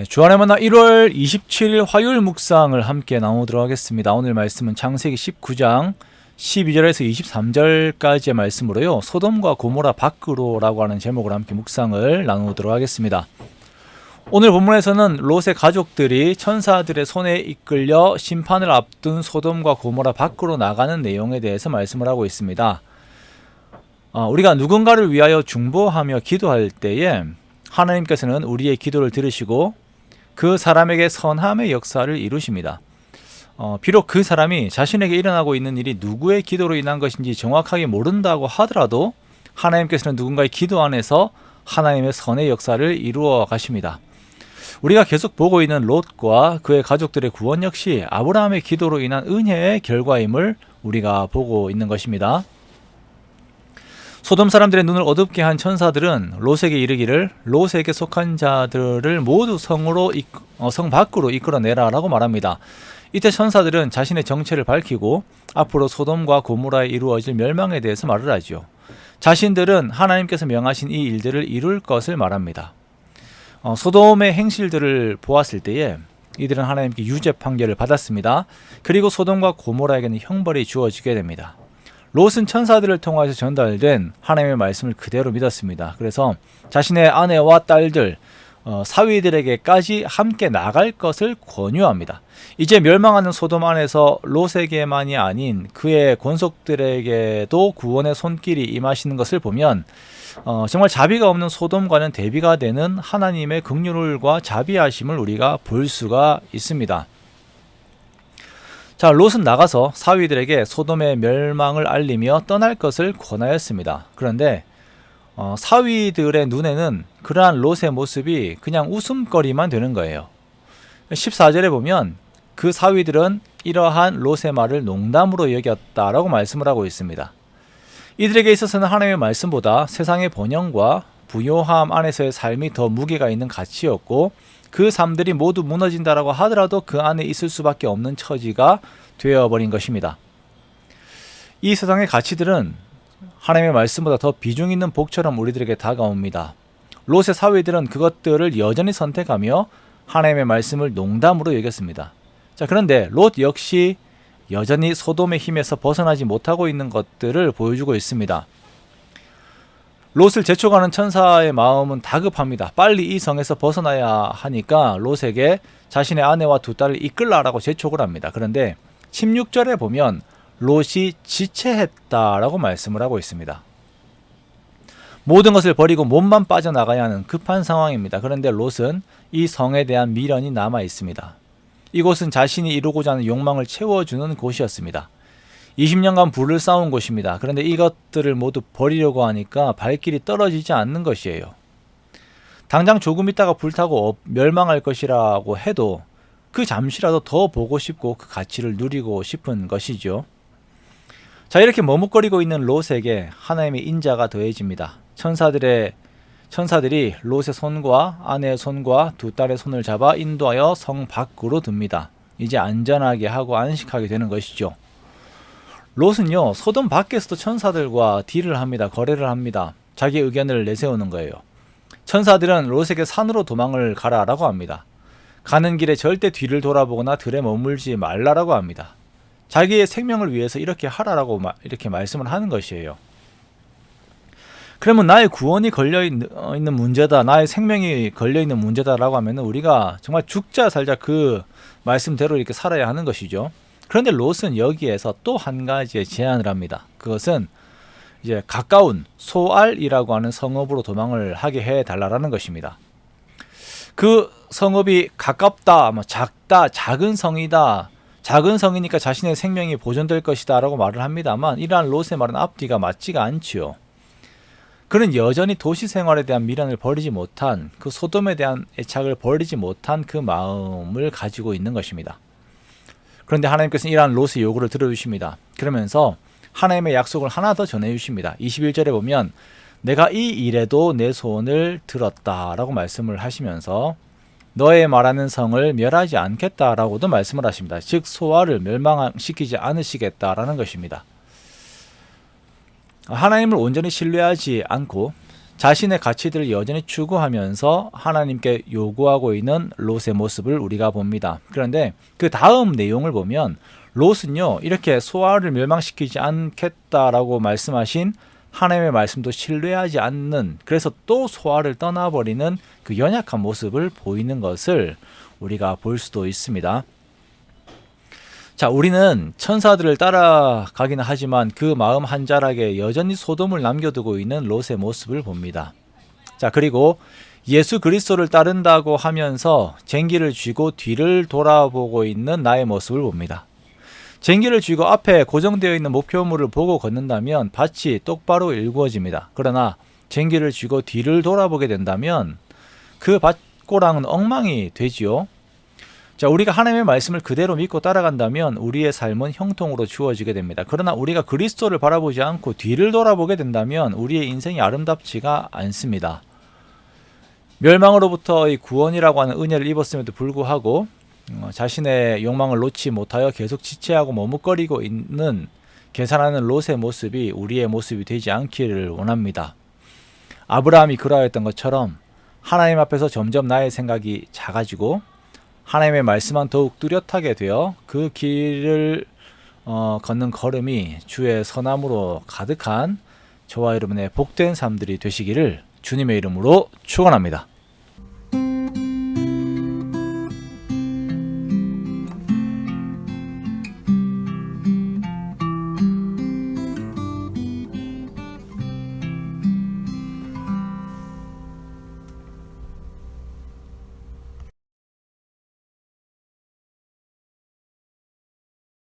주안의 만나 1월 27일 화요일 묵상을 함께 나누도록 하겠습니다. 오늘 말씀은 창세기 19장 12절에서 23절까지의 말씀으로요. 소돔과 고모라 밖으로라고 하는 제목으로 함께 묵상을 나누도록 하겠습니다. 오늘 본문에서는 롯의 가족들이 천사들의 손에 이끌려 심판을 앞둔 소돔과 고모라 밖으로 나가는 내용에 대해서 말씀을 하고 있습니다. 우리가 누군가를 위하여 중보하며 기도할 때에 하나님께서는 우리의 기도를 들으시고 그 사람에게 선함의 역사를 이루십니다. 비록 그 사람이 자신에게 일어나고 있는 일이 누구의 기도로 인한 것인지 정확하게 모른다고 하더라도 하나님께서는 누군가의 기도 안에서 하나님의 선의 역사를 이루어 가십니다. 우리가 계속 보고 있는 롯과 그의 가족들의 구원 역시 아브라함의 기도로 인한 은혜의 결과임을 우리가 보고 있는 것입니다. 소돔 사람들의 눈을 어둡게 한 천사들은 롯에게 이르기를 롯에게 속한 자들을 모두 성 밖으로 이끌어내라 라고 말합니다. 이때 천사들은 자신의 정체를 밝히고 앞으로 소돔과 고모라에 이루어질 멸망에 대해서 말을 하죠. 자신들은 하나님께서 명하신 이 일들을 이룰 것을 말합니다. 소돔의 행실들을 보았을 때에 이들은 하나님께 유죄 판결을 받았습니다. 그리고 소돔과 고모라에게는 형벌이 주어지게 됩니다. 롯은 천사들을 통해서 전달된 하나님의 말씀을 그대로 믿었습니다. 그래서 자신의 아내와 딸들, 사위들에게까지 함께 나갈 것을 권유합니다. 이제 멸망하는 소돔 안에서 롯에게만이 아닌 그의 권속들에게도 구원의 손길이 임하시는 것을 보면 정말 자비가 없는 소돔과는 대비가 되는 하나님의 긍휼과 자비하심을 우리가 볼 수가 있습니다. 자, 롯은 나가서 사위들에게 소돔의 멸망을 알리며 떠날 것을 권하였습니다. 그런데 사위들의 눈에는 그러한 롯의 모습이 그냥 웃음거리만 되는 거예요. 14절에 보면 그 사위들은 이러한 롯의 말을 농담으로 여겼다라고 말씀을 하고 있습니다. 이들에게 있어서는 하나님의 말씀보다 세상의 번영과 부요함 안에서의 삶이 더 무게가 있는 가치였고 그 삶들이 모두 무너진다라고 하더라도 그 안에 있을 수밖에 없는 처지가 되어버린 것입니다. 이 세상의 가치들은 하나님의 말씀보다 더 비중 있는 복처럼 우리들에게 다가옵니다. 롯의 사위들은 그것들을 여전히 선택하며 하나님의 말씀을 농담으로 여겼습니다. 자, 그런데 롯 역시 여전히 소돔의 힘에서 벗어나지 못하고 있는 것들을 보여주고 있습니다. 롯을 재촉하는 천사의 마음은 다급합니다. 빨리 이 성에서 벗어나야 하니까 롯에게 자신의 아내와 두 딸을 이끌라라고 재촉을 합니다. 그런데 16절에 보면 롯이 지체했다라고 말씀을 하고 있습니다. 모든 것을 버리고 몸만 빠져나가야 하는 급한 상황입니다. 그런데 롯은 이 성에 대한 미련이 남아 있습니다. 이곳은 자신이 이루고자 하는 욕망을 채워주는 곳이었습니다. 20년간 불을 쌓은 곳입니다. 그런데 이것들을 모두 버리려고 하니까 발길이 떨어지지 않는 것이에요. 당장 조금 있다가 불타고 멸망할 것이라고 해도 그 잠시라도 더 보고 싶고 그 가치를 누리고 싶은 것이죠. 자, 이렇게 머뭇거리고 있는 롯에게 하나님의 인자가 더해집니다. 천사들이 롯의 손과 아내의 손과 두 딸의 손을 잡아 인도하여 성 밖으로 듭니다. 이제 안전하게 하고 안식하게 되는 것이죠. 롯은요, 소돔 밖에서도 천사들과 딜을 합니다. 거래를 합니다. 자기 의견을 내세우는 거예요. 천사들은 롯에게 산으로 도망을 가라라고 합니다. 가는 길에 절대 뒤를 돌아보거나 들에 머물지 말라라고 합니다. 자기의 생명을 위해서 이렇게 하라라고 이렇게 말씀을 하는 것이에요. 그러면 나의 구원이 걸려있는 문제다, 나의 생명이 걸려있는 문제다라고 하면 우리가 정말 죽자 살자 그 말씀대로 이렇게 살아야 하는 것이죠. 그런데 롯은 여기에서 또 한 가지의 제안을 합니다. 그것은 이제 가까운 소알이라고 하는 성읍으로 도망을 하게 해달라는 것입니다. 그 성읍이 가깝다, 작다, 작은 성이다, 작은 성이니까 자신의 생명이 보존될 것이다 라고 말을 합니다만 이러한 롯의 말은 앞뒤가 맞지가 않지요. 그는 여전히 도시 생활에 대한 미련을 버리지 못한, 그 소돔에 대한 애착을 버리지 못한 그 마음을 가지고 있는 것입니다. 그런데 하나님께서는 이러한 롯의 요구를 들어주십니다. 그러면서 하나님의 약속을 하나 더 전해주십니다. 21절에 보면 내가 이 일에도 내 손을 들었다 라고 말씀을 하시면서 너의 말하는 성을 멸하지 않겠다라고도 말씀을 하십니다. 즉 소알을 멸망시키지 않으시겠다라는 것입니다. 하나님을 온전히 신뢰하지 않고 자신의 가치들을 여전히 추구하면서 하나님께 요구하고 있는 롯의 모습을 우리가 봅니다. 그런데 그 다음 내용을 보면 롯은요, 이렇게 소아를 멸망시키지 않겠다라고 말씀하신 하나님의 말씀도 신뢰하지 않는, 그래서 또 소아를 떠나버리는 그 연약한 모습을 보이는 것을 우리가 볼 수도 있습니다. 자, 우리는 천사들을 따라가기는 하지만 그 마음 한자락에 여전히 소돔을 남겨두고 있는 롯의 모습을 봅니다. 자, 그리고 예수 그리스도를 따른다고 하면서 쟁기를 쥐고 뒤를 돌아보고 있는 나의 모습을 봅니다. 쟁기를 쥐고 앞에 고정되어 있는 목표물을 보고 걷는다면 밭이 똑바로 일구어집니다. 그러나 쟁기를 쥐고 뒤를 돌아보게 된다면 그 밭고랑은 엉망이 되지요. 자, 우리가 하나님의 말씀을 그대로 믿고 따라간다면 우리의 삶은 형통으로 주어지게 됩니다. 그러나 우리가 그리스도를 바라보지 않고 뒤를 돌아보게 된다면 우리의 인생이 아름답지가 않습니다. 멸망으로부터 이 구원이라고 하는 은혜를 입었음에도 불구하고 자신의 욕망을 놓지 못하여 계속 지체하고 머뭇거리고 있는 계산하는 롯의 모습이 우리의 모습이 되지 않기를 원합니다. 아브라함이 그러하였던 것처럼 하나님 앞에서 점점 나의 생각이 작아지고 하나님의 말씀만 더욱 뚜렷하게 되어 그 길을 걷는 걸음이 주의 선함으로 가득한 저와 여러분의 복된 삶들이 되시기를 주님의 이름으로 축원합니다.